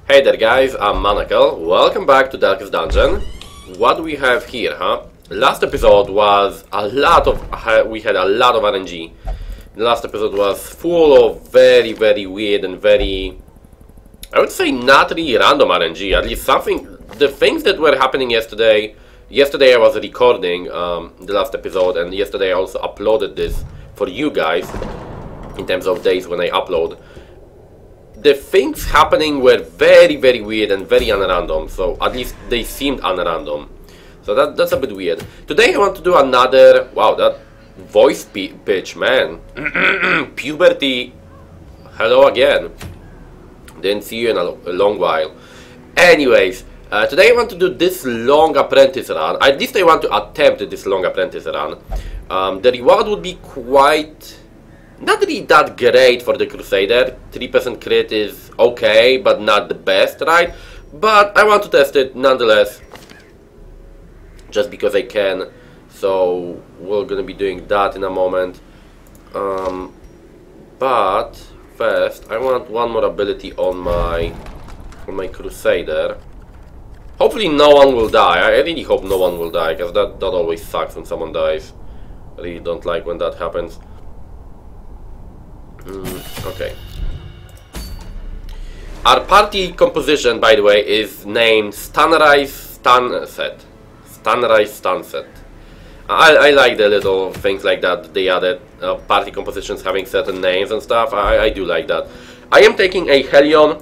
Hey there guys, I'm Manacle. Welcome back to Darkest Dungeon. What do we have here, huh? Last episode was we had a lot of RNG. The last episode was full of very weird and very, I would say, not really random RNG. At least the things that were happening yesterday. Yesterday I was recording the last episode, and yesterday I also uploaded this for you guys in terms of days when I upload. The things happening were very weird and very unrandom, so at least they seemed unrandom. So that's a bit weird. Today I want to do another... Wow, that voice pitch, man. Puberty. Hello again. Didn't see you in a long while. Anyways, today I want to do this long apprentice run. At least I want to attempt this long apprentice run. The reward would be quite... not really that great for the Crusader. 3% crit is okay, but not the best, right? But I want to test it nonetheless, just because I can. So we're gonna be doing that in a moment. But first, I want one more ability on my Crusader. Hopefully no one will die. I really hope no one will die, because that always sucks when someone dies. I really don't like when that happens. Okay. Our party composition, by the way, is named Sunrise Sunset. Sunrise Sunset. I like the little things like that they added. Party compositions having certain names and stuff. I do like that. I am taking a Hellion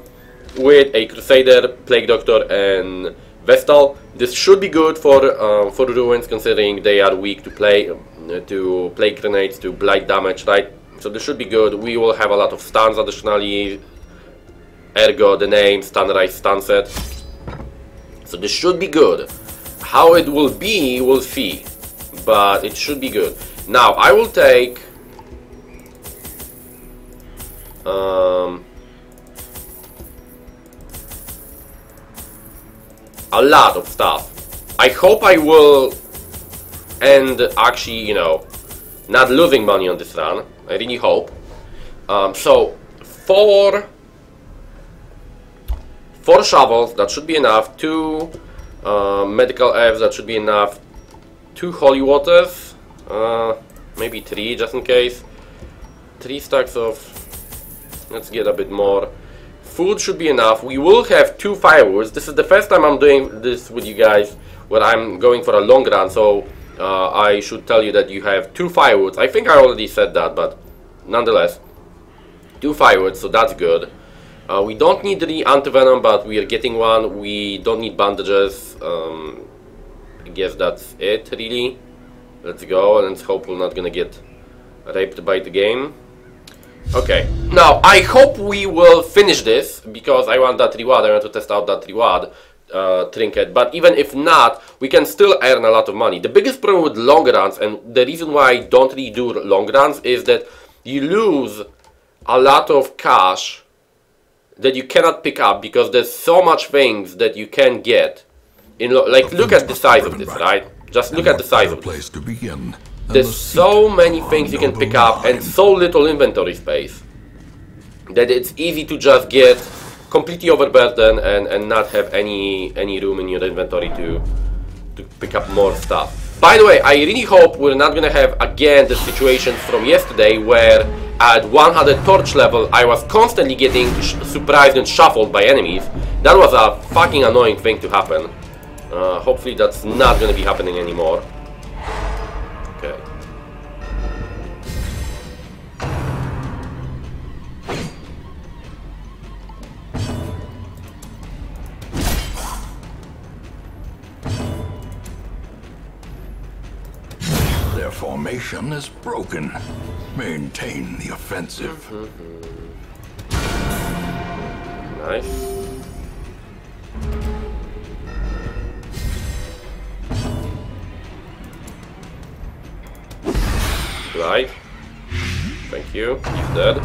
with a Crusader, Plague Doctor, and Vestal. This should be good for Ruins, considering they are weak to Plague Grenades, to Blight damage, right? So this should be good. We will have a lot of stuns additionally, ergo the name Sunrise Sunset. So this should be good. How it will be, we'll see, but it should be good. Now I will take a lot of stuff. I hope I will end actually, you know, not losing money on this run. I really hope. So, four shovels, that should be enough. 2 medical herbs, that should be enough. 2 holy waters, maybe 3 just in case. 3 stacks of... let's get a bit more. Food should be enough. We will have 2 firewoods. This is the first time I'm doing this with you guys, where I'm going for a long run, so... I should tell you that you have 2 firewoods. I think I already said that, but nonetheless, 2 firewoods, so that's good. We don't need the antivenom, but we are getting one. We don't need bandages. I guess that's it, really. Let's go, and let's hope we're not gonna get raped by the game. Okay, now I hope we will finish this, because I want that reward. I want to test out that reward. Trinket, but even if not, we can still earn a lot of money. The biggest problem with long runs, and the reason why I don't really do long runs, is that you lose a lot of cash that you cannot pick up, because there's so much things that you can get. Like, look at the size of this, right? Just look at the size of this. There's so many things you can pick up and so little inventory space that it's easy to just get completely overburdened and not have any room in your inventory to pick up more stuff. By the way, I really hope we're not gonna have again the situation from yesterday, where at 100 torch level I was constantly getting surprised and shuffled by enemies. That was a fucking annoying thing to happen. Hopefully that's not gonna be happening anymore. Okay. Their formation is broken. Maintain the offensive. Nice. Right. Thank you. He's dead.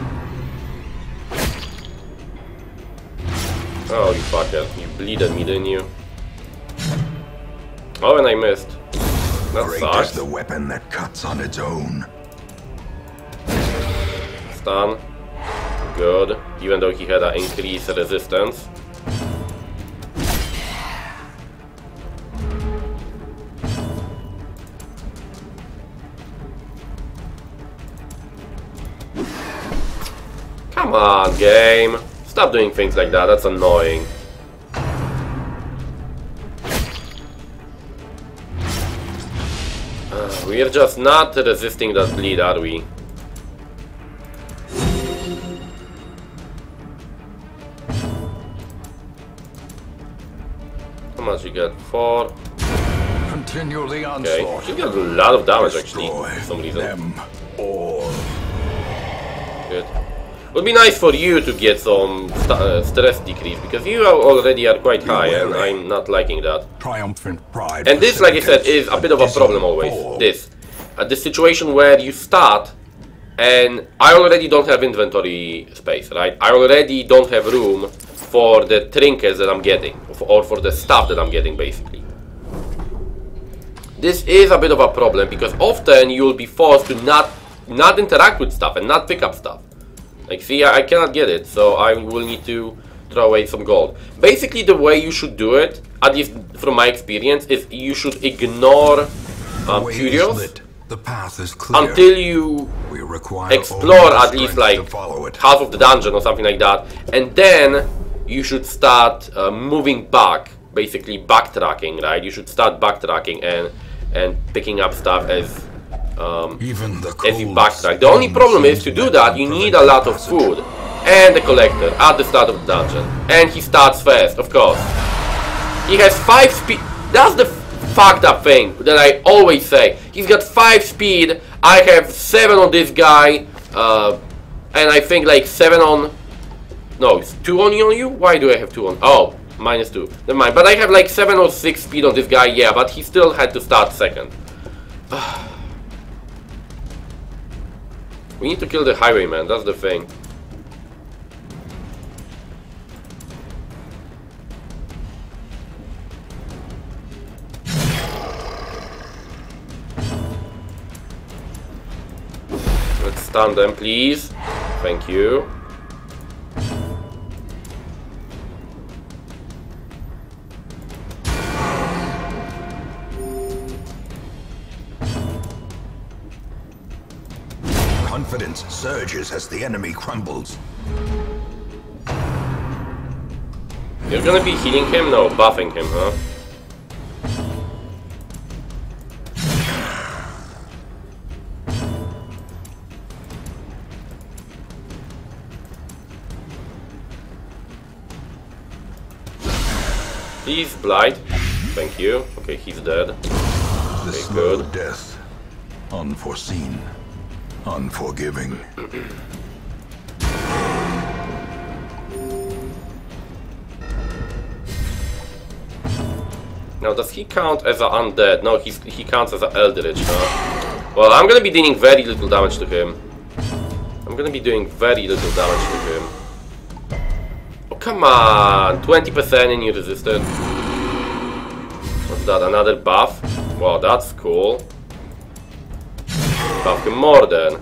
Oh, you fucker. You bleeded me, didn't you? Oh, and I missed. That Great sucks. is the weapon that cuts on its own. Stun. Good. Even though he had an increased resistance. Come on, game. Stop doing things like that, that's annoying. We're just not resisting that bleed, are we? How much you get? 4. Continue the Okay, onslaught. she got a lot of damage actually, for some reason. Them all. Good. Would be nice for you to get some stress decrease, because you already are quite high and I'm not liking that. Triumphant pride. And this, like I said, is a bit of a problem always. This situation where you start and I already don't have inventory space, right? I already don't have room for the trinkets that I'm getting, or for the stuff that I'm getting, basically. This is a bit of a problem because often you'll be forced to not interact with stuff and not pick up stuff. Like, see, I cannot get it, so I will need to throw away some gold. Basically, the way you should do it, at least from my experience, is you should ignore curios The path is clear. until you We require explore all at least strength like to follow it. half of the dungeon or something like that, and then you should start moving back, basically backtracking, right? You should start backtracking and picking up stuff as you backtrack. The only problem is, to do that you need a lot of food and a collector at the start of the dungeon, and he starts fast, of course. He has 5 speed. That's the fucked up thing that I always say. He's got 5 speed, I have 7 on this guy, and I think like 7 on... No, it's 2 on you? Why do I have 2 on? Oh, -2. Never mind. But I have like 7 or 6 speed on this guy, yeah, but he still had to start second. We need to kill the highwayman, that's the thing. Let's stun them, please. Thank you. Confidence surges as the enemy crumbles. You're gonna be healing him? No, buffing him, huh? Please, Blight. Thank you. Okay, he's dead. The Okay, slow good. death. Unforeseen. Unforgiving. Now, does he count as an undead? No, he counts as an eldritch, huh? Well, I'm gonna be dealing very little damage to him. I'm gonna be doing very little damage to him. Oh, come on! 20% and you resisted. What's that? Another buff? Wow, that's cool. Buff him more then.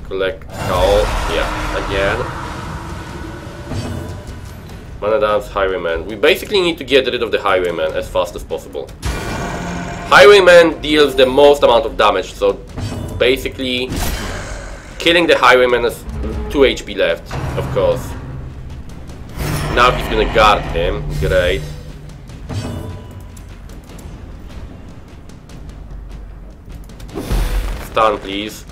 Collect all. Yeah, again. Mana Dance, Highwayman. We basically need to get rid of the Highwayman as fast as possible. Highwayman deals the most amount of damage, so basically killing the Highwayman has 2 HP left, of course. Now he's gonna guard him. Great. Stun, please.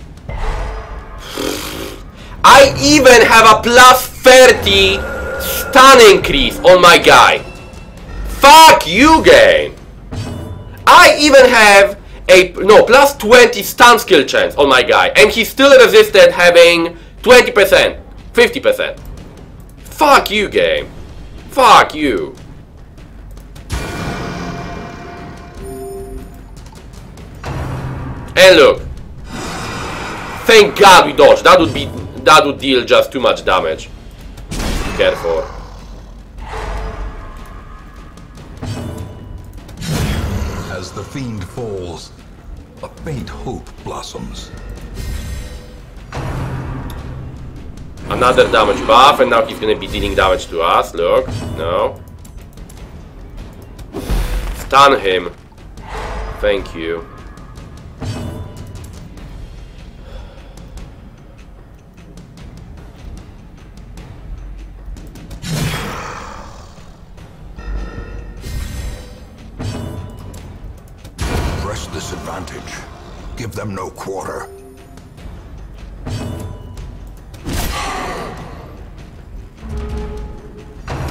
I even have a plus 30 stun increase on my guy. Fuck you, game. I even have a plus 20 stun skill chance on my guy, and he still resisted having 20%, 50%. Fuck you, game. Fuck you. And look. Thank God we dodged. That would deal just too much damage. Be careful. As the fiend falls, a faint hope blossoms. Another damage buff, and now he's gonna be dealing damage to us. Look, no. Stun him. Thank you. disadvantage. Give them no quarter.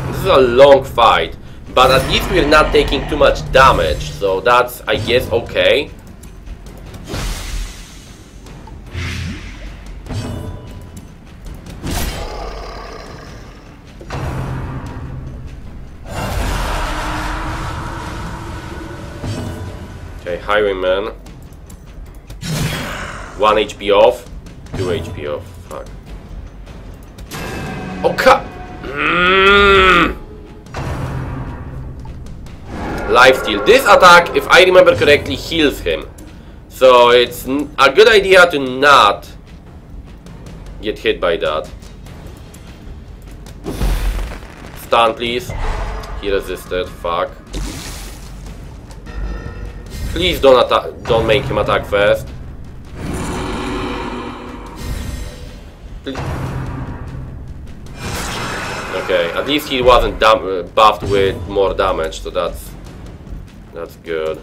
This is a long fight, but at least we're not taking too much damage, so that's, I guess, okay. Okay, Highwayman. 1 HP off, 2 HP off. Fuck. Oh, cut! Lifesteal. This attack, if I remember correctly, heals him. So it's a good idea to not get hit by that. Stun, please. He resisted. Fuck. Please don't make him attack first. Please. Okay, at least he wasn't buffed with more damage, so that's good.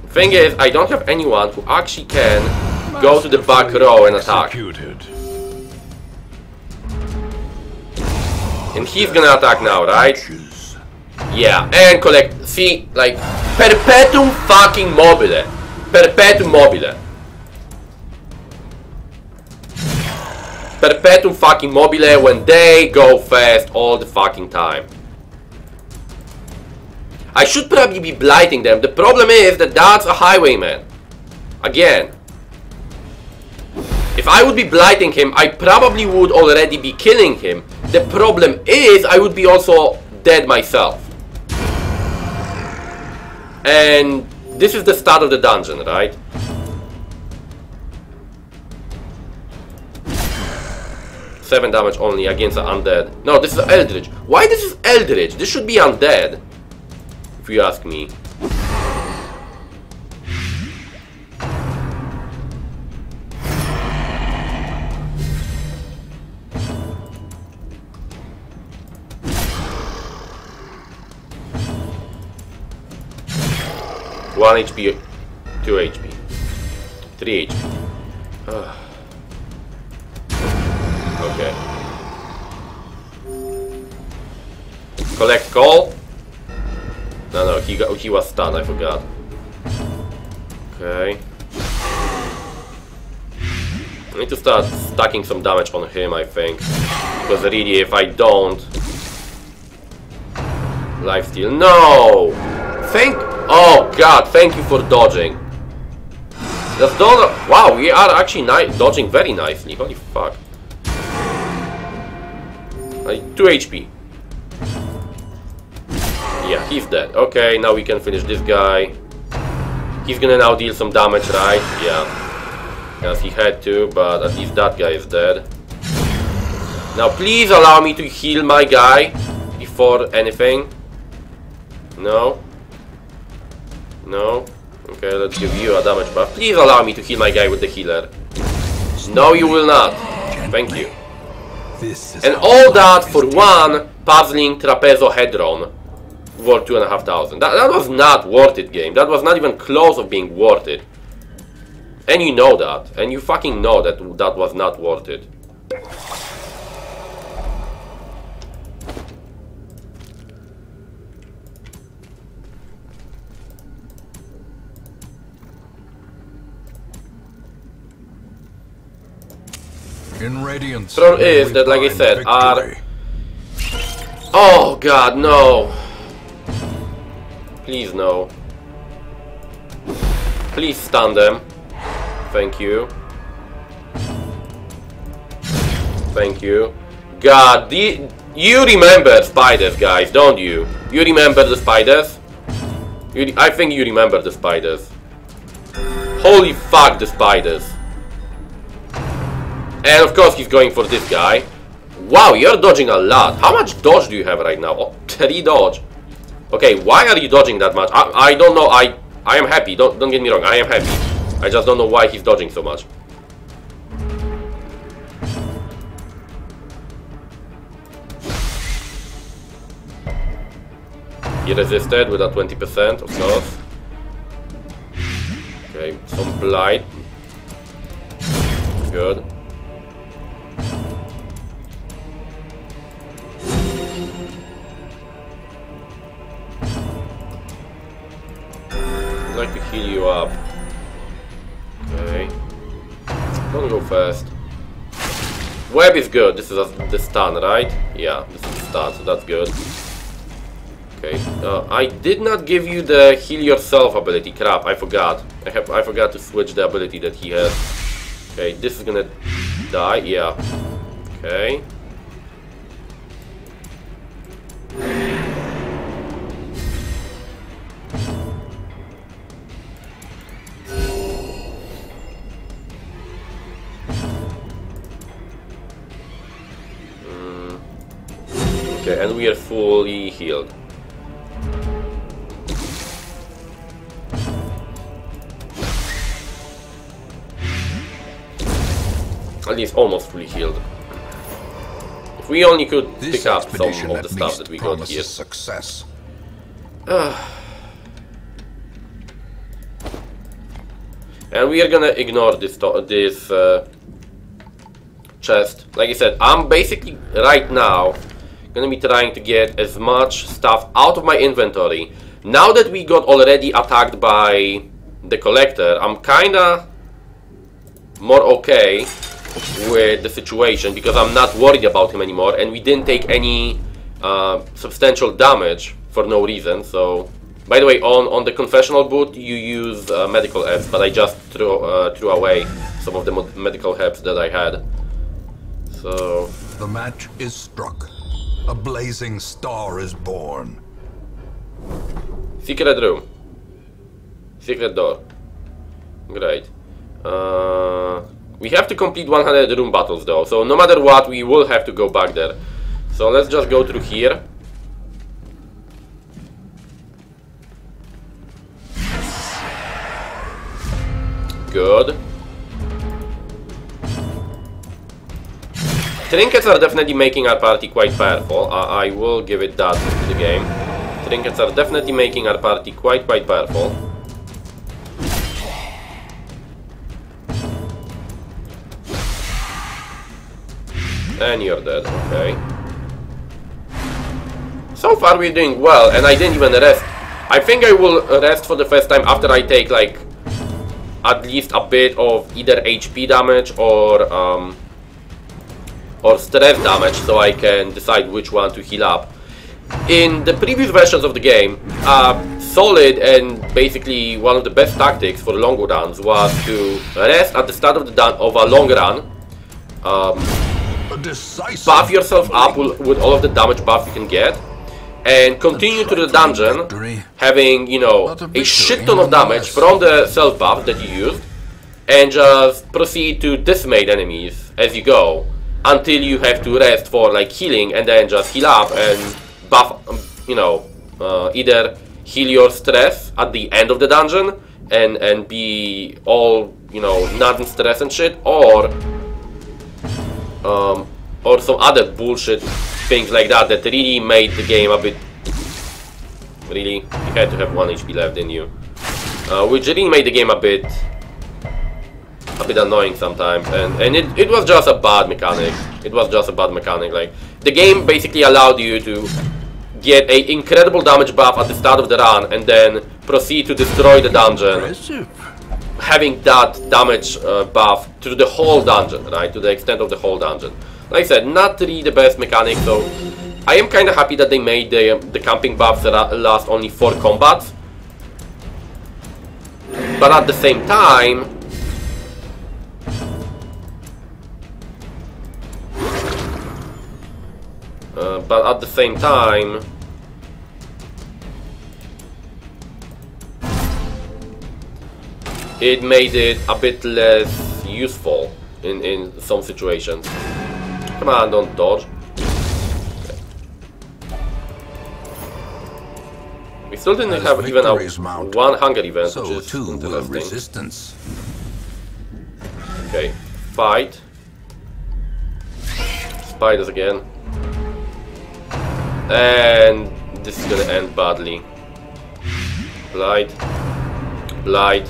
Thing is, I don't have anyone who actually can go to the back row and attack. And he's gonna attack now, right? Yeah, and collect. See, like, perpetuum fucking mobile. Perpetuum mobile. Perpetuum fucking mobile when they go fast all the fucking time. I should probably be blighting them. The problem is that that's a highwayman. Again. If I would be blighting him, I probably would already be killing him. The problem is I would be also dead myself. And this is the start of the dungeon, right? Seven damage only against the undead. No, this is Eldritch. Why this is Eldritch? This should be undead, if you ask me. One HP, 2 HP, 3 HP. Okay. Collect call. No, he was stunned. I forgot. Okay. I need to start stacking some damage on him, I think, because really, if I don't, lifesteal. No. Oh god, thank you for dodging. That's done. Wow, we are actually dodging very nicely. Holy fuck. 2 HP. Yeah, he's dead. Okay, now we can finish this guy. He's gonna now deal some damage, right? Yeah. Because he had to, but at least that guy is dead. Now please allow me to heal my guy before anything. No. No? Okay, let's give you a damage buff. Please allow me to heal my guy with the healer. No, you will not. Thank you. And all that for one puzzling trapezohedron worth 2,500. That was not worth it, game. That was not even close of being worth it. And you know that. And you fucking know that that was not worth it. In Radiance, Problem is that, like I said, are... Oh god, no. Please, no. Please stun them. Thank you. Thank you. God, you remember spiders, guys, don't you? You remember the spiders? I think you remember the spiders. Holy fuck, the spiders. And of course he's going for this guy. Wow, you're dodging a lot. How much dodge do you have right now? Oh, 3 dodge. Okay, why are you dodging that much? I don't know. I am happy. Don't get me wrong. I am happy. I just don't know why he's dodging so much. He resisted with a 20%, of course. Okay, some blight. Good. I'd like to heal you up. Okay. Don't go fast. Web is good. This is the stun, right? Yeah, this is the stun, so that's good. Okay. I did not give you the heal yourself ability. Crap, I forgot. I forgot to switch the ability that he has. Okay, this is gonna die. Yeah. Okay. Okay, and we are fully healed. At least almost fully healed. If we only could pick up some of the stuff that we got here. Success. And we are gonna ignore this chest. Like I said, I'm basically right now gonna be trying to get as much stuff out of my inventory. Now that we got already attacked by the collector, I'm kinda more okay with the situation because I'm not worried about him anymore, and we didn't take any substantial damage for no reason. So, by the way, on the confessional boot you use medical herbs, but I just threw away some of the medical herbs that I had. So the match is struck. A blazing star is born. Secret room. Secret door. Great. We have to complete 100 room battles though, so no matter what we will have to go back there. So let's just go through here. Good. Trinkets are definitely making our party quite powerful. I will give it that to the game. Trinkets are definitely making our party quite powerful. And you're dead, okay. So far we're doing well, and I didn't even rest. I think I will rest for the first time after I take like at least a bit of either HP damage or stress damage, so I can decide which one to heal up. In the previous versions of the game, solid and basically one of the best tactics for long runs was to rest at the start of a long run, buff yourself up with all of the damage buff you can get, and continue to the dungeon having, you know, a shit ton of damage from the self buff that you used, and just proceed to decimate enemies as you go until you have to rest for like healing, and then just heal up and buff, you know, either heal your stress at the end of the dungeon and be all, you know, not in stress and shit, or some other bullshit things like that that really made the game a bit... Really? You had to have 1 HP left, didn't you? Which really made the game a bit annoying sometimes, and it was just a bad mechanic. It was just a bad mechanic. Like, the game basically allowed you to get an incredible damage buff at the start of the run and then proceed to destroy the dungeon, having that damage buff through the whole dungeon, right? To the extent of the whole dungeon. Like I said, not really the best mechanic, so I am kind of happy that they made the camping buffs that last only 4 combats. But at the same time, it made it a bit less useful in some situations. Come on, don't dodge. Okay. We still didn't have even one hunger event, which is interesting. Resistance. Okay, fight. Spiders again. And this is gonna end badly. Blight. Blight.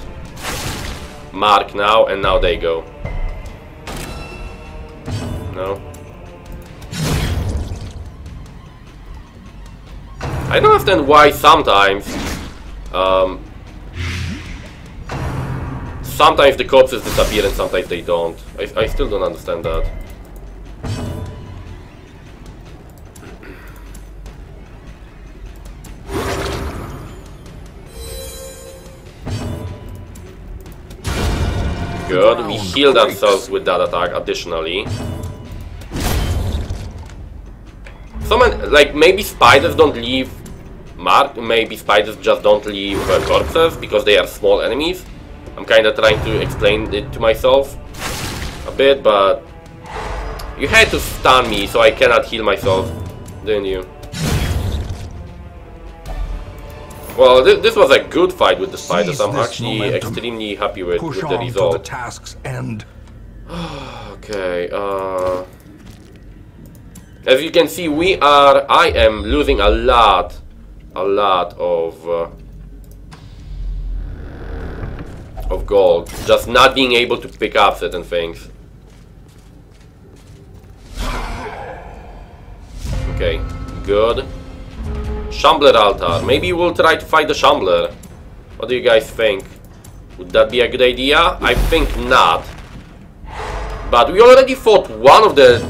Mark now, and now they go. No. I don't understand why sometimes sometimes the corpses disappear and sometimes they don't. I still don't understand that. Good, we healed ourselves with that attack additionally. Someone, like, maybe spiders don't leave mark, maybe spiders just don't leave corpses because they are small enemies. I'm kinda trying to explain it to myself a bit, but you had to stun me so I cannot heal myself, didn't you? Well, this was a good fight with the spiders. I'm actually extremely happy with the result. The task's end. Okay, as you can see, I am losing a lot of gold, just not being able to pick up certain things. Okay, good. Shambler altar. Maybe we'll try to fight the Shambler. What do you guys think? Would that be a good idea? I think not. But we already fought one of the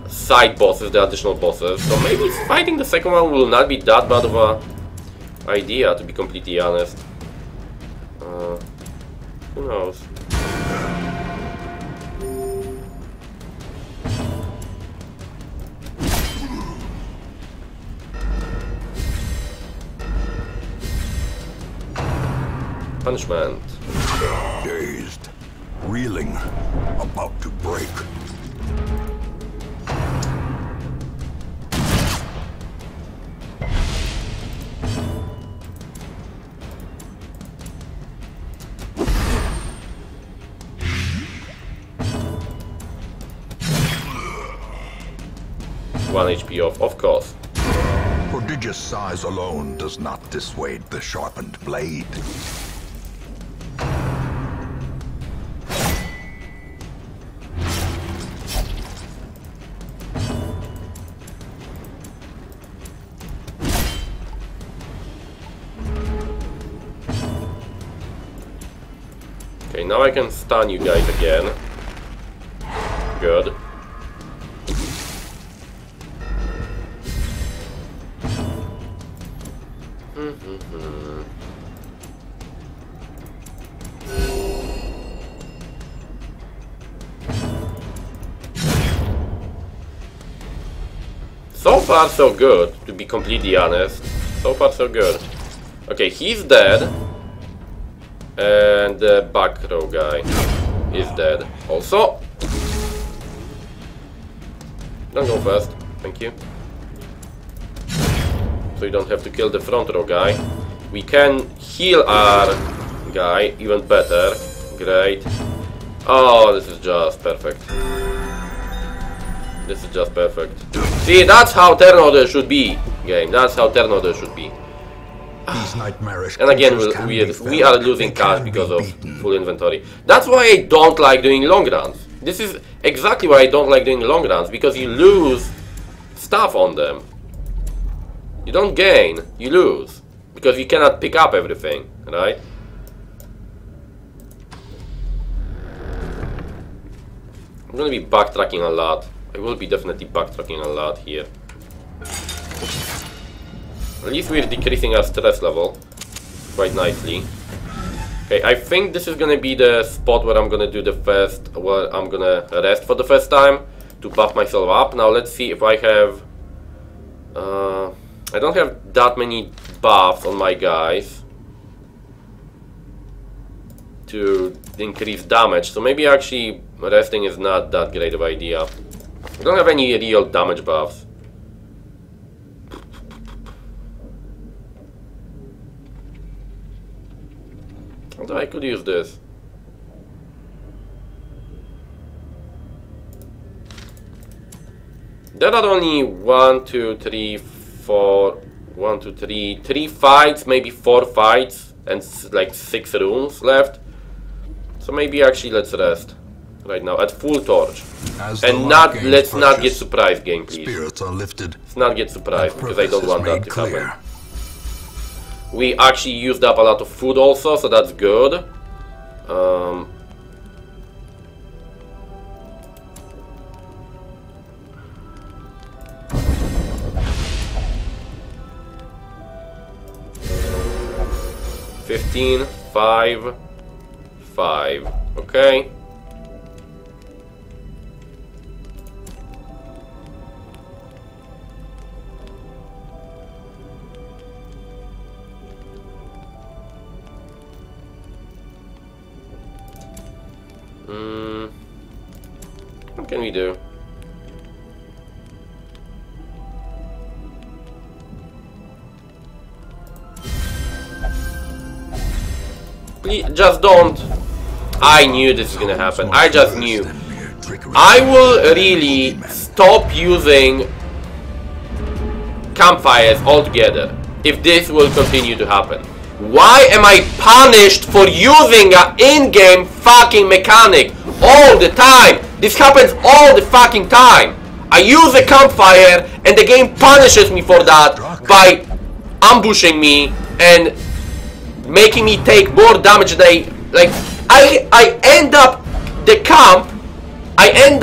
side bosses, the additional bosses, so maybe fighting the second one will not be that bad of a idea, to be completely honest. Who knows? Punishment. Dazed, reeling, about to break. One HP off, of course. Prodigious size alone does not dissuade the sharpened blade. Okay, now I can stun you guys again. Good. So far so good, to be completely honest. So far so good. Okay, he's dead. And the back row guy is dead also. Don't go fast, thank you. So you don't have to kill the front row guy. We can heal our guy even better. Great. Oh, this is just perfect. This is just perfect. See, that's how turn order should be, game. That's how turn order should be. These nightmarish And again, creatures we are losing cash because of full inventory. That's why I don't like doing long runs. This is exactly why I don't like doing long runs, because you lose stuff on them. You don't gain, you lose. Because you cannot pick up everything, right? I'm gonna be backtracking a lot. I will be definitely backtracking a lot here. At least we're decreasing our stress level quite nicely. Okay, I think this is gonna be the spot where I'm gonna do the first, where I'm gonna rest for the first time to buff myself up. Now let's see if I have... I don't have that many buffs on my guys to increase damage, so maybe actually resting is not that great of an idea. I don't have any real damage buffs. Although I could use this. There are only 1, 2, 3, 4, 1, 2, 3. 3 fights, maybe 4 fights, and like 6 rooms left. So maybe actually let's rest right now at full torch. And let's not get surprised, game, please. Spirits are lifted. Let's not get surprised because I don't want that to happen. We actually used up a lot of food also, so that's good. 15, 5, 5. Okay. What can we do? Please, just don't. I knew this was gonna happen. I just knew. I will really stop using campfires altogether if this will continue to happen. Why am I punished for using an in-game fucking mechanic all the time? This happens all the fucking time. I use a campfire and the game punishes me for that by ambushing me and making me take more damage than I end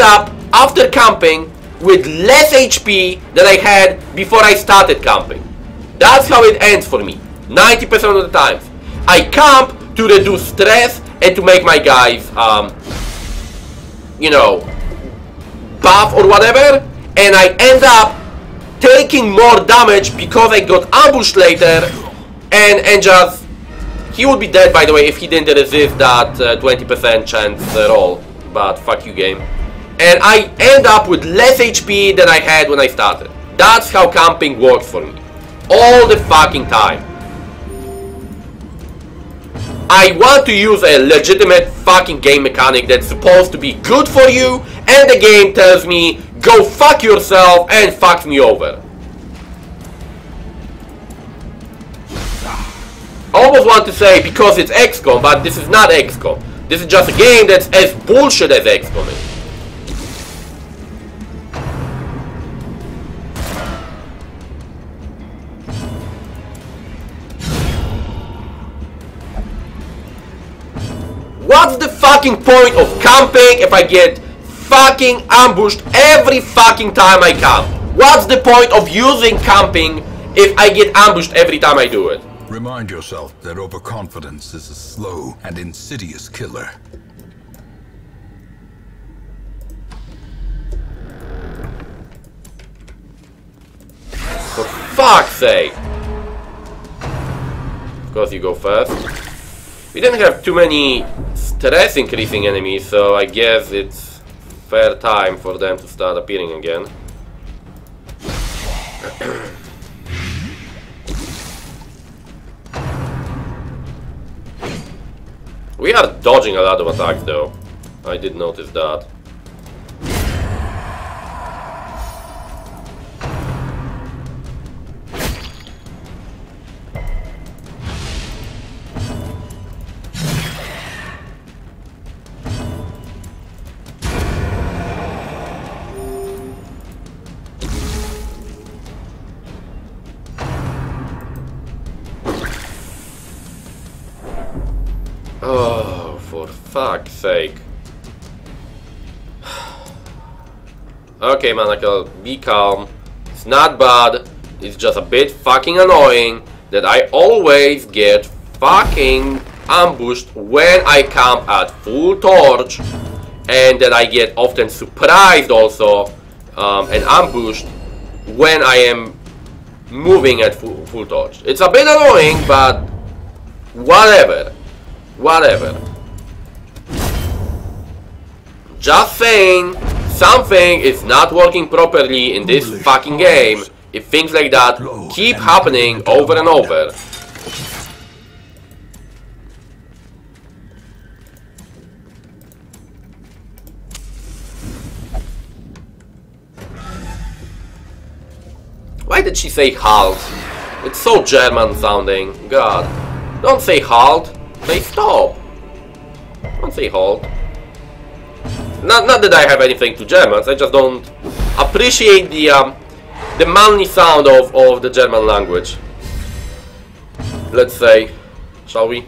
up after camping with less HP than I had before I started camping. That's how it ends for me 90% of the times. I camp to reduce stress and to make my guys you know, buff or whatever, and I end up taking more damage because I got ambushed later and just... He would be dead, by the way, if he didn't resist that 20% chance roll. But fuck you, game. And I end up with less HP than I had when I started. That's how camping works for me. All the fucking time. I want to use a legitimate fucking game mechanic that's supposed to be good for you, and the game tells me, go fuck yourself, and fucks me over. I almost want to say because it's XCOM, but this is not XCOM. This is just a game that's as bullshit as XCOM is. What's the fucking point of camping if I get fucking ambushed every fucking time I camp? What's the point of using camping if I get ambushed every time I do it? Remind yourself that overconfidence is a slow and insidious killer. For fuck's sake! Of course you go first. We didn't have too many stress increasing enemies, so I guess it's fair time for them to start appearing again. We are dodging a lot of attacks though. I did notice that. Oh, for fuck's sake. Okay, Manacle, be calm. It's not bad. It's just a bit fucking annoying that I always get fucking ambushed when I camp at full torch, and that I get often surprised also and ambushed when I am moving at full torch. It's a bit annoying, but whatever. Whatever. Just saying, something is not working properly in this fucking game if things like that keep happening over and over. Why did she say halt? It's so German sounding. God. Don't say halt. Say stop. Don't say halt. Not that I have anything to Germans, I just don't appreciate the manly sound of the German language. Let's say, shall we?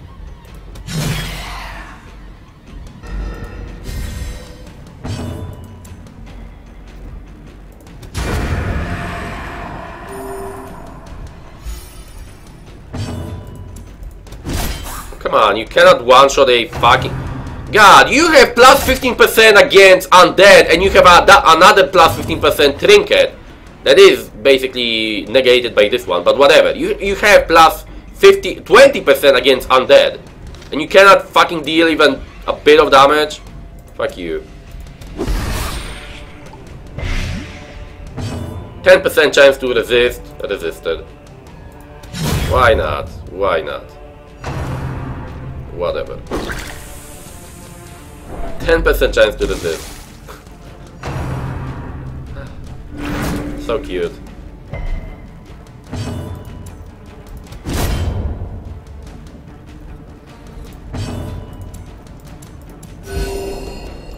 Come on, you cannot one-shot a fucking... God, you have plus 15% against undead, and you have another plus 15% trinket. That is basically negated by this one, but whatever. You have plus 20% against undead, and you cannot fucking deal even a bit of damage. Fuck you. 10% chance to resist. Resisted. Why not? Why not? Whatever. 10% chance to resist. So cute.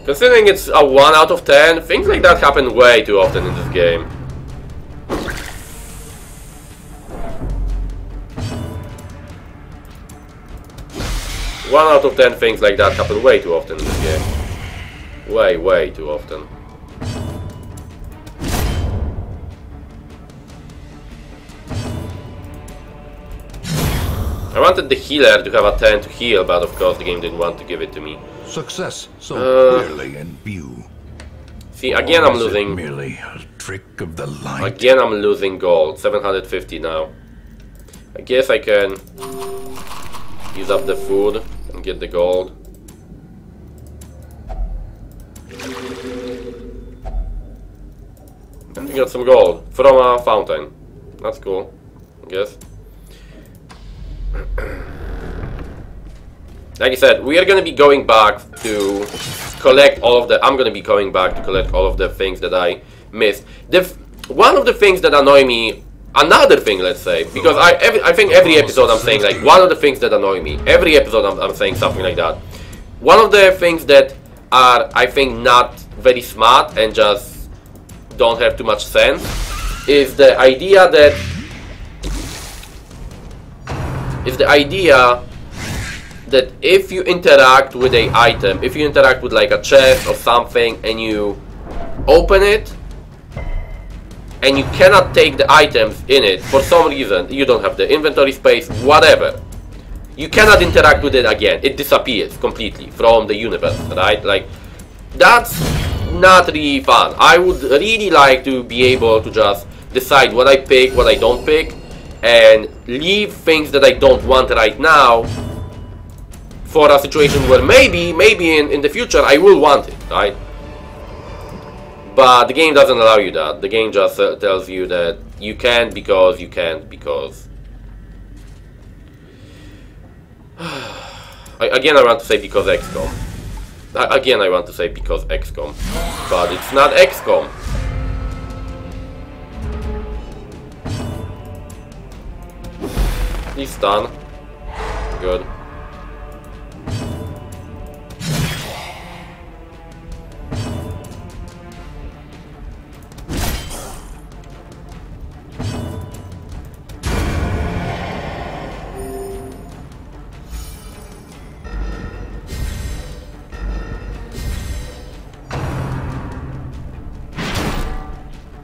Considering it's a 1 out of 10, things like that happen way too often in this game. One out of 10 things like that happen way too often in this game. Way too often. I wanted the healer to have a 10 to heal, but of course the game didn't want to give it to me. Success so clearly in view. See, again I'm losing. Merely a trick of the light. Again I'm losing gold. 750 now. I guess I can use up the food and get the gold. And we got some gold from a fountain. That's cool, I guess. Like I said, we are gonna be going back to collect all of the... I'm gonna be going back to collect all of the things that I missed. One of the things that annoy me... Another thing, let's say, because I think every episode I'm saying like one of the things that annoy me. Every episode I'm saying something like that. One of the things that are, I think, not very smart and just don't have too much sense is the idea that if you interact with an item, if you interact with like a chest or something and you open it and you cannot take the items in it for some reason, you don't have the inventory space, whatever, you cannot interact with it again. It disappears completely from the universe, right? Like, that's not really fun. I would really like to be able to just decide what I pick, what I don't pick, and leave things that I don't want right now for a situation where maybe in the future I will want it, right? But the game doesn't allow you that. The game just tells you that you can't because you can't because... Again I want to say because XCOM. Again I want to say because XCOM. But it's not XCOM. He's stunned. Good.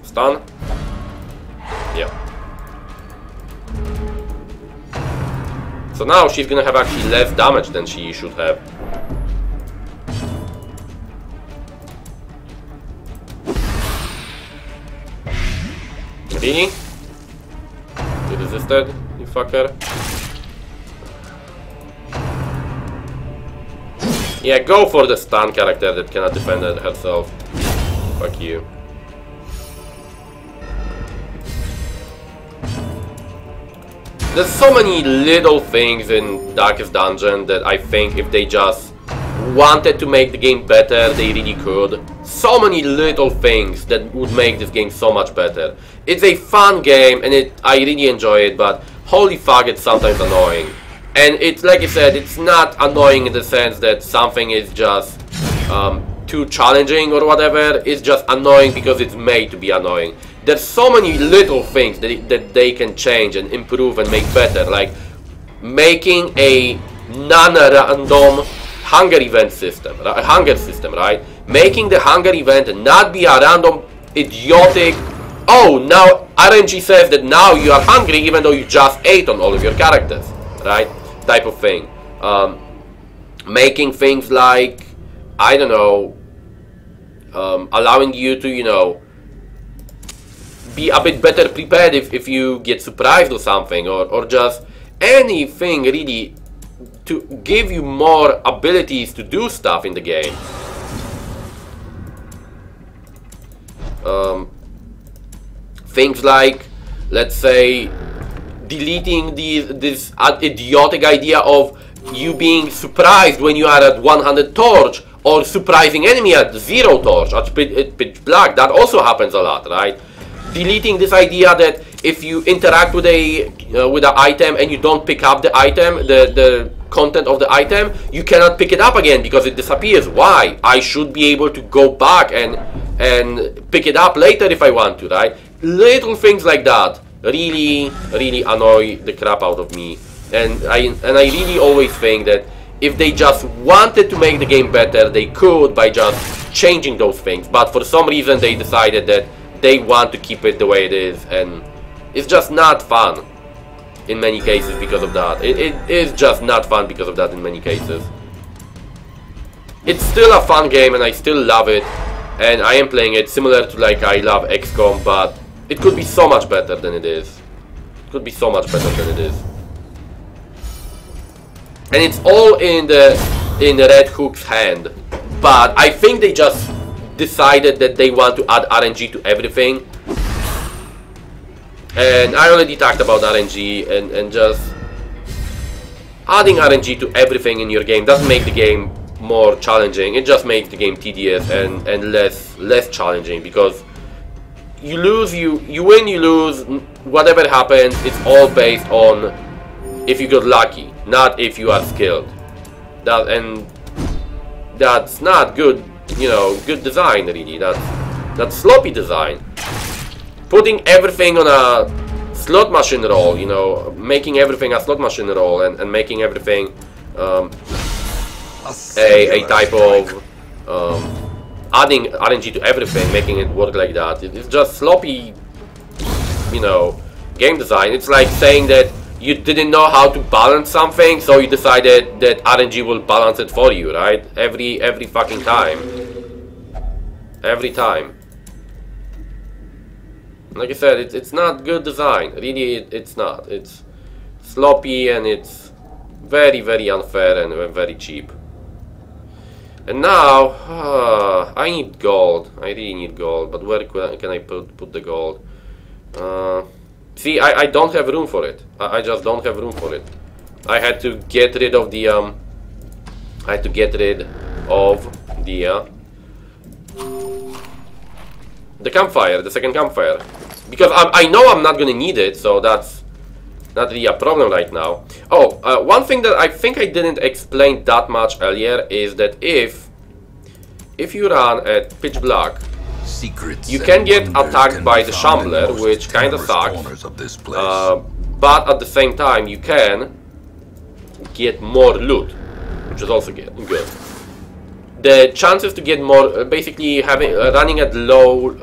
Stun? Yeah. So now she's gonna have actually less damage than she should have. Really? You resisted, you fucker? Yeah, go for the stun character that cannot defend herself. Fuck you. There's so many little things in Darkest Dungeon that I think if they just wanted to make the game better, they really could. so many little things that would make this game so much better. It's a fun game and I really enjoy it, but holy fuck, it's sometimes annoying. And it's like I said, it's not annoying in the sense that something is just too challenging or whatever. It's just annoying because it's made to be annoying. There's so many little things that they can change and improve and make better, like making a non-random hunger event system, hunger system, right? Making the hunger event not be a random, idiotic, oh, now RNG says that now you are hungry even though you just ate on all of your characters, right? Type of thing. Making things like, I don't know, allowing you to, you know, be a bit better prepared if you get surprised or something, or just anything really to give you more abilities to do stuff in the game. Things like, let's say, deleting this idiotic idea of you being surprised when you are at 100 torch, or surprising enemy at 0 torch, at pitch black. That also happens a lot, right? Deleting this idea that if you interact with an item and you don't pick up the item, the content of the item, you cannot pick it up again because it disappears. Why? I should be able to go back and pick it up later if I want to, right? Little things like that really annoy the crap out of me, and I really always think that if they just wanted to make the game better, they could by just changing those things, but for some reason they decided that they want to keep it the way it is, and it's just not fun in many cases because of that. It is just not fun because of that in many cases. It's still a fun game and I still love it, and I am playing it similar to like I love XCOM, but it could be so much better than it is. It could be so much better than it is. And it's all in the Red Hook's hand, but I think they just decided that they want to add RNG to everything. And I already talked about RNG, and just adding RNG to everything in your game doesn't make the game more challenging. It just makes the game tedious and less challenging, because you lose, you win, you lose, whatever happens, it's all based on if you got lucky, not if you are skilled. That's not good, you know, good design really. That's sloppy design. Putting everything on a slot machine roll, you know, making everything a slot machine roll, and making everything a type of adding RNG to everything, making it work like that. It's just sloppy, you know, game design. It's like saying that you didn't know how to balance something, so you decided that RNG will balance it for you, right? Every fucking time. Every time. Like I said, it's not good design. Really, it's not. It's sloppy and it's very unfair and very cheap. And now, I need gold. I really need gold. But where can I put the gold? See, I don't have room for it. I just don't have room for it. I had to get rid of the campfire, the second campfire, because I know I'm not gonna need it, so that's not really a problem right now. Oh, one thing that I think I didn't explain that much earlier is that if you run at pitch black, you can get attacked by the Shambler, which kind of sucks, but at the same time you can get more loot, which is also good. The chances to get more, basically running at low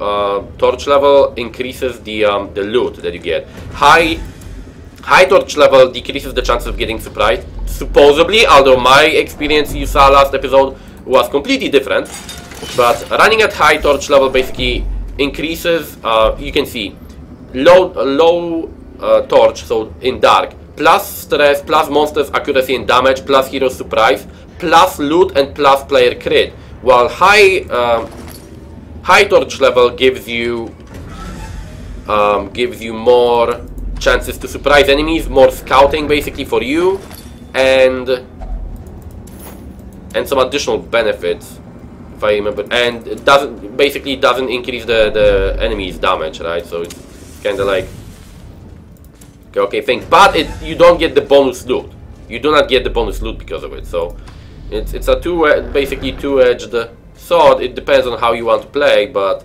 torch level increases the loot that you get. High torch level decreases the chances of getting surprised, supposedly, although my experience you saw last episode was completely different. But running at high torch level basically increases, you can see, low torch, so in dark, plus stress, plus monsters accuracy and damage, plus hero surprise, plus loot and plus player crit, while high torch level gives you more chances to surprise enemies, more scouting basically for you, and some additional benefits if I remember, and it doesn't increase the enemy's damage, right? So it's kind of like okay thing, but you don't get the bonus loot. You do not get the bonus loot because of it. So it's a basically two-edged sword. It depends on how you want to play, but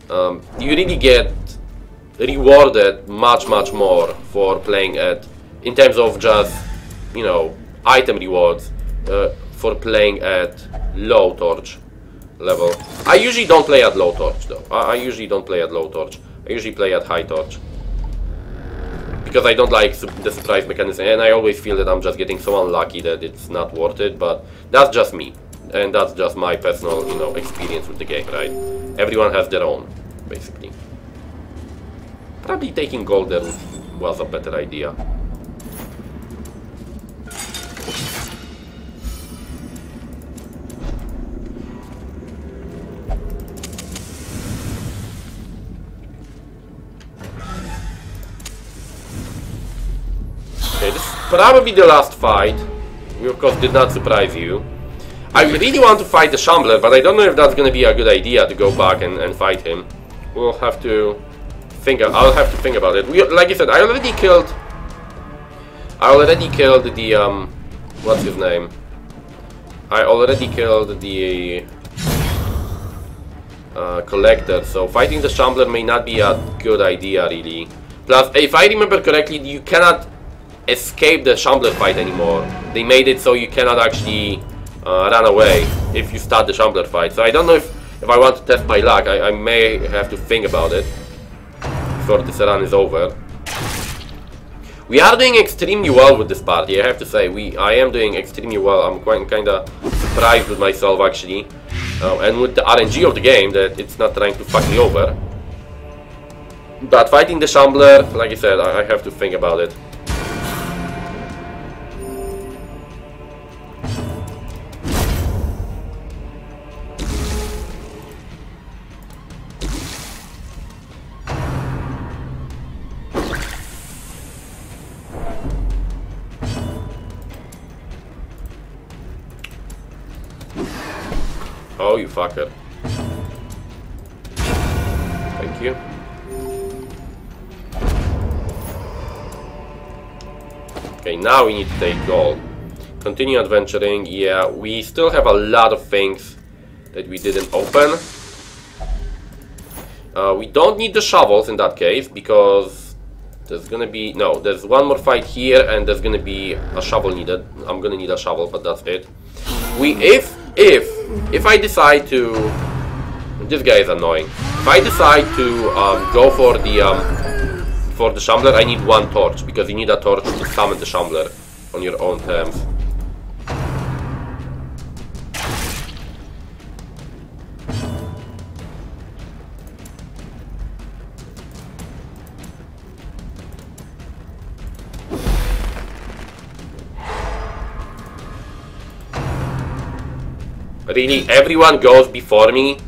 you really get rewarded much more for playing in terms of just, you know, item rewards for playing at low torch level. I usually don't play at low torch though. I usually don't play at low torch. I usually play at high torch because I don't like the surprise mechanism, and I always feel that I'm just getting so unlucky that it's not worth it. But that's just me, and that's just my personal, you know, experience with the game, right? Everyone has their own, basically. Probably taking gold there was a better idea. Okay, this is probably the last fight. We of course did not surprise you. I really want to fight the Shambler, but I don't know if that's gonna be a good idea to go back and fight him. We'll have to think. I'll have to think about it. Like I said, I already killed the what's his name? I already killed the collector, so fighting the Shambler may not be a good idea, really. Plus, if I remember correctly, you cannot escape the Shambler fight anymore. They made it so you cannot actually run away if you start the Shambler fight. So I don't know if I want to test my luck. I may have to think about it before this run is over. We are doing extremely well with this party, I have to say. I am doing extremely well. I'm kind of surprised with myself, actually. And with the RNG of the game, that it's not trying to fuck me over. But fighting the Shambler, like I said, I have to think about it. Oh, you fucker. Thank you. Okay, now we need to take gold. Continue adventuring. Yeah, we still have a lot of things that we didn't open. We don't need the shovels in that case, because there's gonna be... No, there's one more fight here, and there's gonna be a shovel needed. I'm gonna need a shovel, but that's it. If I decide to... This guy is annoying. If I decide to go for the Shambler, I need one torch, because you need a torch to summon the Shambler on your own terms. Really, everyone goes before me?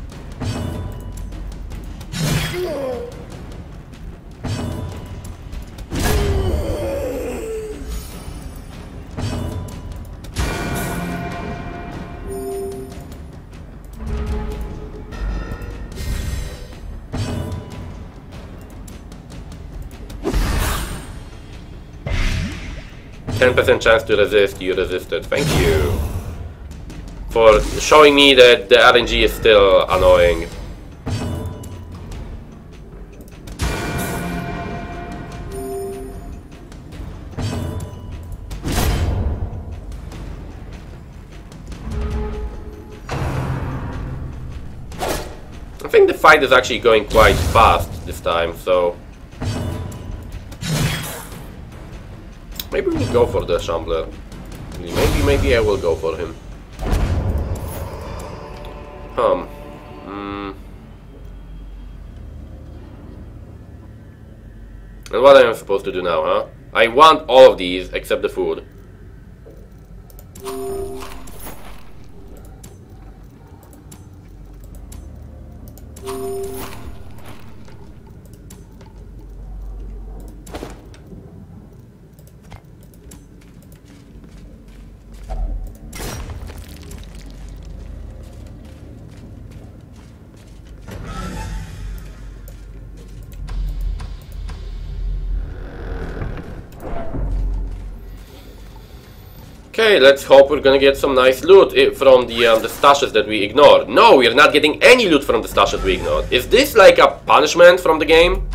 %10 chance to resist, you resisted. Thank you for showing me that the RNG is still annoying. I think the fight is actually going quite fast this time, so maybe we go for the Shambler. Maybe I will go for him. And what am I supposed to do now, huh? I want all of these except the food. Okay, let's hope we're gonna get some nice loot from the stashes that we ignored. No, we're not getting any loot from the stashes we ignored. Is this like a punishment from the game?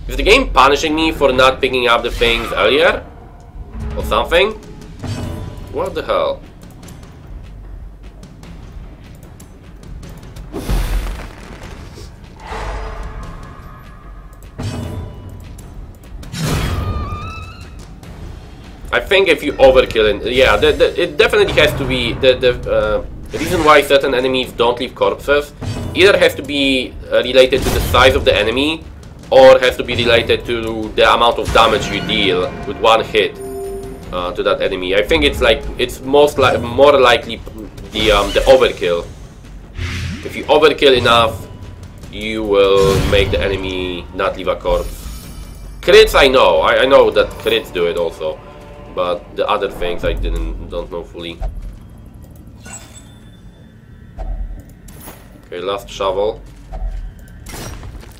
Is the game punishing me for not picking up the things earlier? Or something? What the hell? I think if you overkill it, yeah, it definitely has to be the reason why certain enemies don't leave corpses either has to be related to the size of the enemy or has to be related to the amount of damage you deal with one hit to that enemy. I think it's more likely the overkill. If you overkill enough, you will make the enemy not leave a corpse. Crits, I know. I know that crits do it also. But the other things I don't know fully. Okay, last shovel.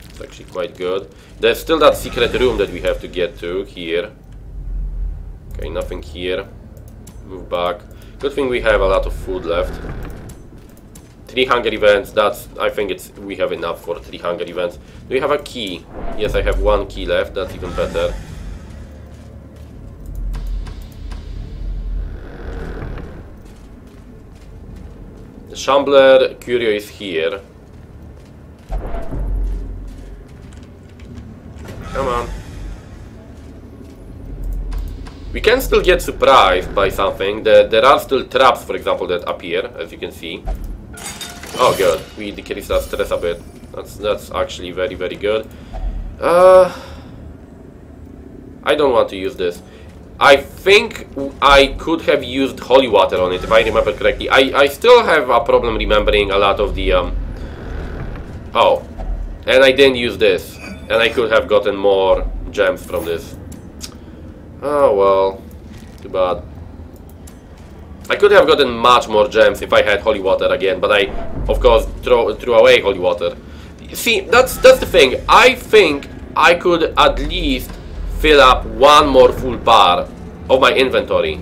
It's actually quite good. There's still that secret room that we have to get to here. Okay, nothing here. Move back. Good thing we have a lot of food left. 3 hunger events, I think we have enough for 3 hunger events. Do we have a key? Yes, I have 1 key left, that's even better. The Shambler Curio is here. Come on. We can still get surprised by something. There are still traps, for example, that appear, as you can see. Oh, good. We decreased our stress a bit. That's actually very, very good. I don't want to use this. I think I could have used holy water on it, if I remember correctly. I still have a problem remembering a lot of the... Oh. And I didn't use this. And I could have gotten more gems from this. Oh, well. Too bad. I could have gotten much more gems if I had holy water again, but I, of course, threw away holy water. See, that's the thing. I think I could at least fill up 1 more full bar of my inventory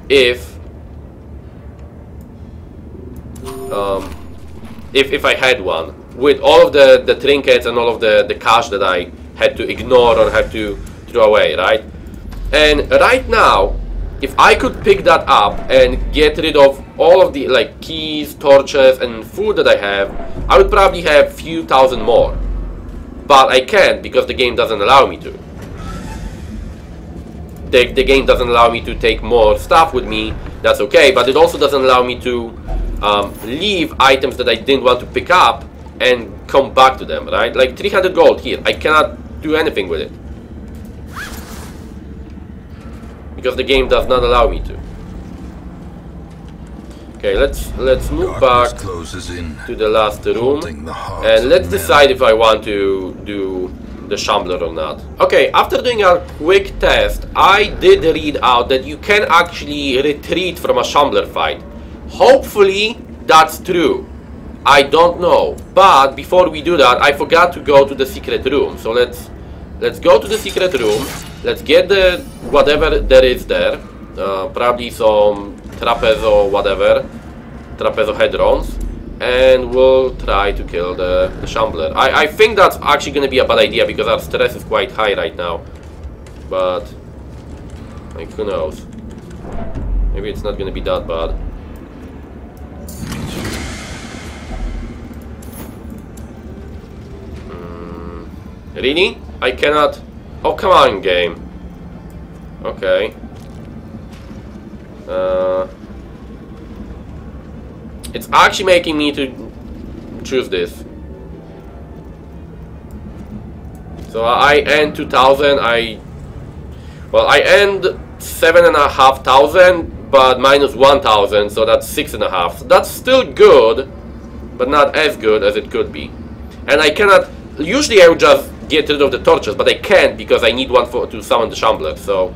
if I had one, with all of the trinkets and all of the cash that I had to ignore or had to throw away, right? And right now, if I could pick that up and get rid of all of the like keys, torches and food that I have, I would probably have few thousand more. But I can't because the game doesn't allow me to. The game doesn't allow me to take more stuff with me, that's okay, but it also doesn't allow me to leave items that I didn't want to pick up and come back to them, right? Like 300 gold here, I cannot do anything with it. Because the game does not allow me to. Okay, let's move back to the last room and let's decide if I want to do the Shambler or not. Okay, after doing a quick test, I did read out that you can actually retreat from a Shambler fight. Hopefully that's true. I don't know, but before we do that, I forgot to go to the secret room. So let's go to the secret room. Let's get the whatever there is there. Probably some trapezo whatever, trapezohedrons, and we'll try to kill the Shambler. I think that's actually going to be a bad idea because our stress is quite high right now. But like, who knows? Maybe it's not going to be that bad. Really? I cannot... Oh, come on, game. Okay. It's actually making me to choose this. So I end 2000. I end 7,500, but minus 1,000, so that's 6.5. So that's still good, but not as good as it could be. And I cannot. Usually I would just get rid of the torches, but I can't because I need one to summon the Shambler. So,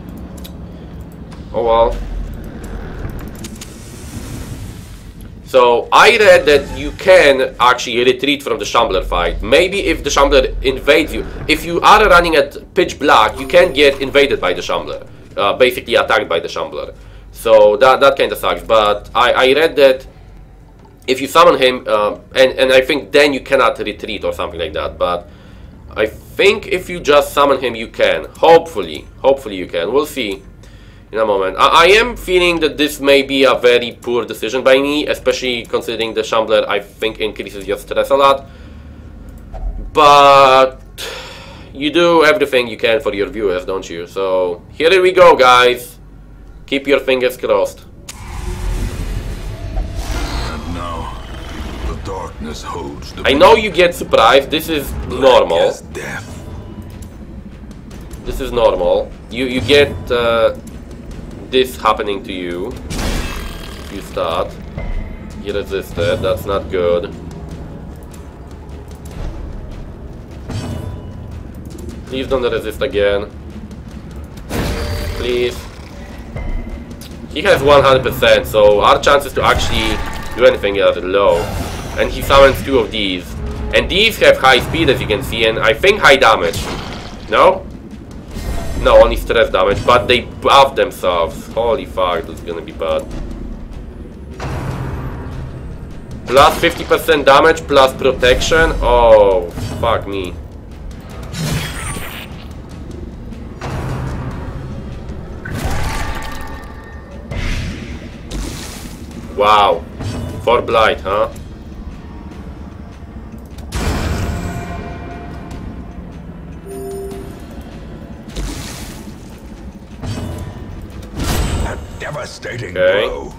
oh well. So I read that you can actually retreat from the Shambler fight. Maybe if the Shambler invades you, if you are running at pitch black, you can get invaded by the Shambler, basically attacked by the Shambler. So that kind of sucks. But I read that if you summon him, and I think then you cannot retreat or something like that. But I think if you just summon him, you can. Hopefully you can. We'll see in a moment. I am feeling that this may be a very poor decision by me, especially considering the Shambler, I think, increases your stress a lot. But you do everything you can for your viewers, don't you? So here we go, guys. Keep your fingers crossed. And now, the darkness holds the... I know you get surprised. This is normal. Death. This is normal. You get this happening to you. You start. You resisted. That's not good. Please don't resist again. Please. He has 100%, so our chances to actually do anything are low. And he summons 2 of these. And these have high speed, as you can see, and I think high damage. No? No, only stress damage, but they buff themselves. Holy fuck, that's gonna be bad. Plus 50% damage, plus protection. Oh, fuck me. Wow. For blight, huh? A devastating Okay. blow.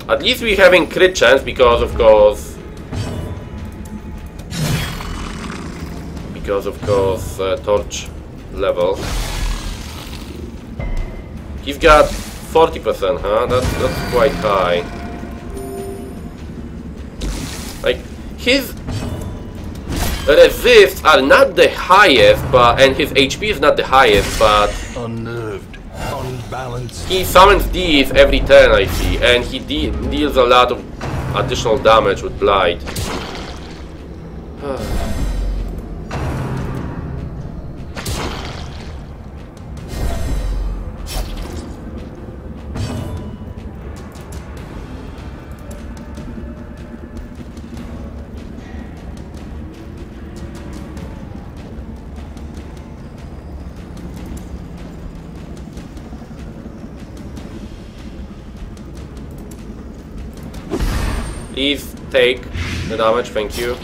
At least we're having crit chance because of course torch level. He's got 40%, huh? That's quite high. Like his resists are not the highest, and his HP is not the highest, but Unnerved, unbalanced. he summons these every turn, I see, and he deals a lot of additional damage with blight. Please take the damage, thank you.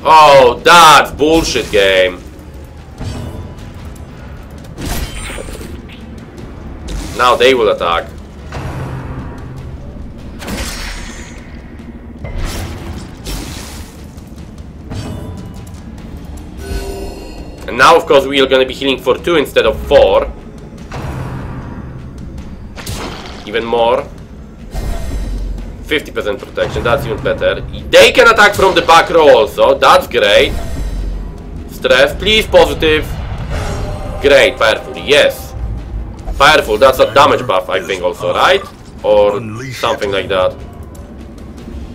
Oh, that's bullshit game. Now they will attack. And now of course we are gonna be healing for 2 instead of 4. Even more. 50% protection, that's even better. They can attack from the back row also, that's great. Stress, please, positive. Great, powerful, yes. Powerful, that's a damage buff, I think also, right? Or something like that.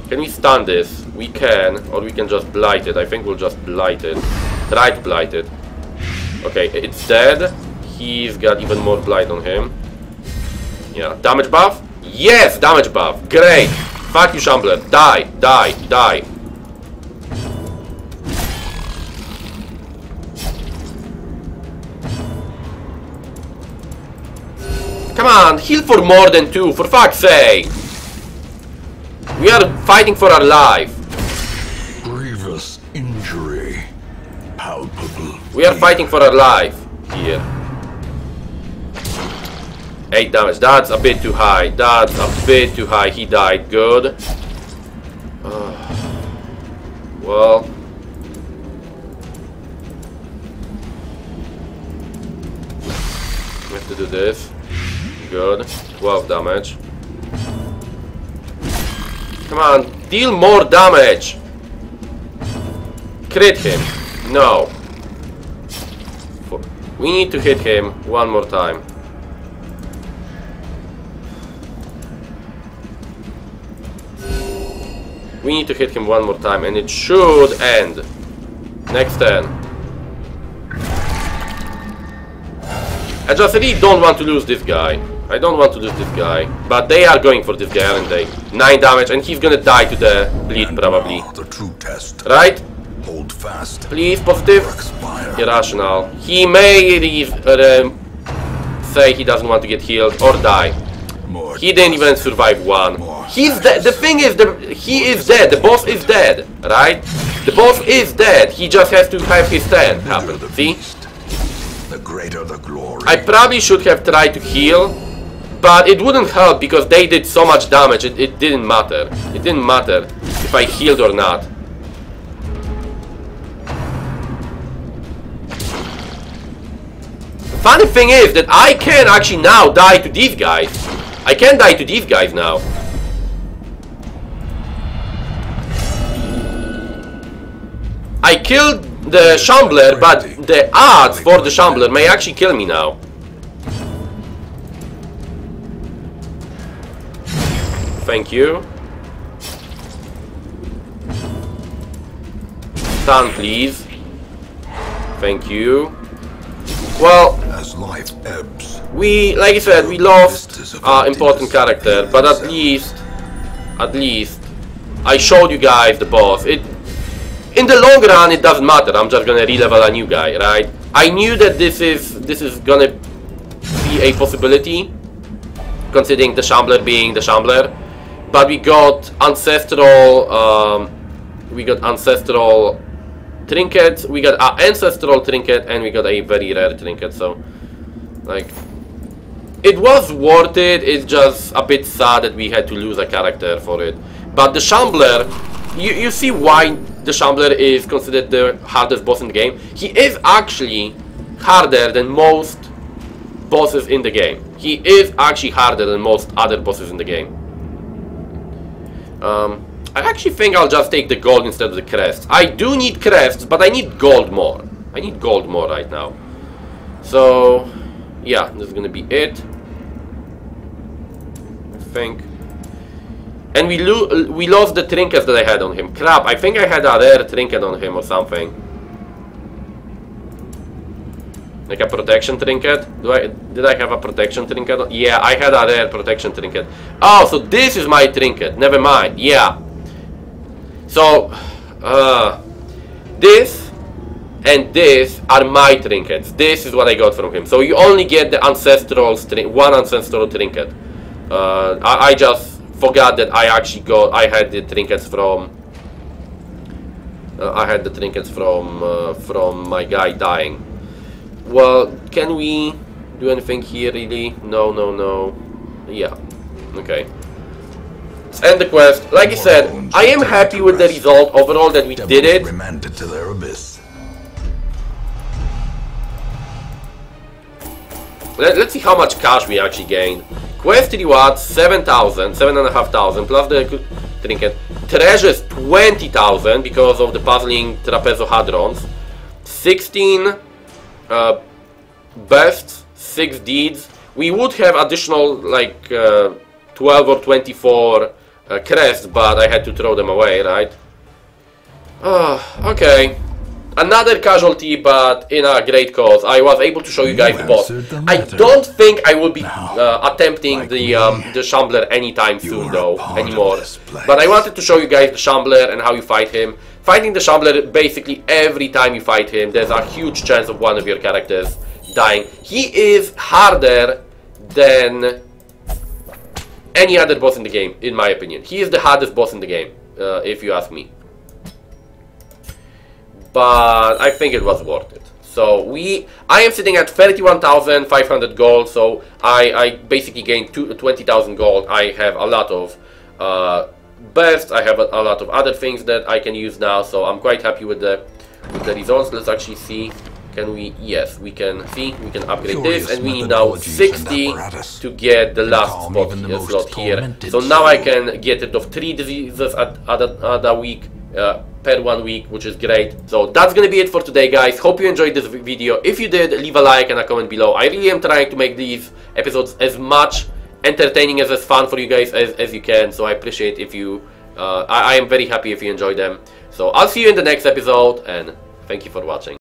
Can we stun this? We can, or we can just blight it. I think we'll just blight it. Try to blight it. Okay, it's dead. He's got even more blight on him. Yeah, damage buff? Yes, damage buff. Great. Fuck you, Shambler. Die, die, die. Come on, heal for more than 2, for fuck's sake. We are fighting for our life. Grievous injury. Palpable. We are fighting for our life here. 8 damage, that's a bit too high. That's a bit too high. He died, good. Well. We have to do this. Good. 12 damage. Come on, deal more damage. Crit him. No. We need to hit him one more time. We need to hit him one more time and it should end. Next turn. I just really don't want to lose this guy. I don't want to lose this guy. But they are going for this guy, aren't they? 9 damage, and he's gonna die to the bleed, probably. The true test. Right? Hold fast. Please, positive. Expire. Irrational. He may say he doesn't want to get healed or die. More He didn't even survive one. More He's dead. The thing is, he is dead. The boss is dead, right? The boss is dead. He just has to have his turn happen. the See? beast, the greater the glory. I probably should have tried to heal, but it wouldn't help because they did so much damage. It didn't matter. It didn't matter if I healed or not. The funny thing is that I can actually now die to these guys. I can die to these guys now. I killed the Shambler, but the odds for the Shambler may actually kill me now. Thank you. Stun, please. Thank you. Well, As life ebbs, like I said, we lost important character, but at least I showed you guys the boss. In the long run, it doesn't matter. I'm just gonna re-level a new guy, right? I knew that this is gonna be a possibility, considering the Shambler being the Shambler. But we got ancestral trinkets, we got an ancestral trinket, and we got a very rare trinket. So, like, it was worth it. It's just a bit sad that we had to lose a character for it. But the Shambler, you see why the Shambler is considered the hardest boss in the game. He is actually harder than most bosses in the game. He is actually harder than most other bosses in the game. I actually think I'll just take the gold instead of the crests. I do need crests, but I need gold more. I need gold more right now. So, yeah, this is gonna be it, I think. And we lost the trinkets that I had on him. Crap, I think I had a rare trinket on him or something. Like a protection trinket? Did I have a protection trinket? Yeah, I had a rare protection trinket. Oh, so this is my trinket. Never mind. Yeah. So, this and this are my trinkets. This is what I got from him. So you only get the ancestral one ancestral trinket. I just forgot that I actually I had the trinkets from. I had the trinkets from my guy dying. Well, can we do anything here really? No, no, no. Yeah. Okay. Let's end the quest. Like I said, I am happy with the result overall that we did it. remanded to their abyss. Let's see how much cash we actually gained. Quest rewards 7,000, 7,500 plus the trinket. Treasures 20,000 because of the puzzling trapezohadrons. 16 bests, 6 deeds. We would have additional like 12 or 24 crests, but I had to throw them away, right? Okay. Another casualty, but in a great cause. I was able to show you guys the boss. I don't think I will be attempting the Shambler anytime soon though, anymore. But I wanted to show you guys the Shambler and how you fight him. Fighting the Shambler, basically every time you fight him, there's a huge chance of one of your characters dying. He is harder than any other boss in the game, in my opinion. He is the hardest boss in the game, if you ask me. But I think it was worth it. So I am sitting at 31,500 gold, so I basically gained 20,000 gold. I have a lot of bests, I have a lot of other things that I can use now, so I'm quite happy with the results. Let's actually see. Can we? Yes, we can see. We can upgrade this, and we need now 60 to get the last slot here. So now I can get rid of 3 diseases at a week. Per 1 week, which is great. So that's gonna be it for today, guys. Hope you enjoyed this video. If you did, leave a like and a comment below. I really am trying to make these episodes as much entertaining as fun for you guys as you can, so I appreciate if you I am very happy if you enjoy them. So I'll see you in the next episode, and thank you for watching.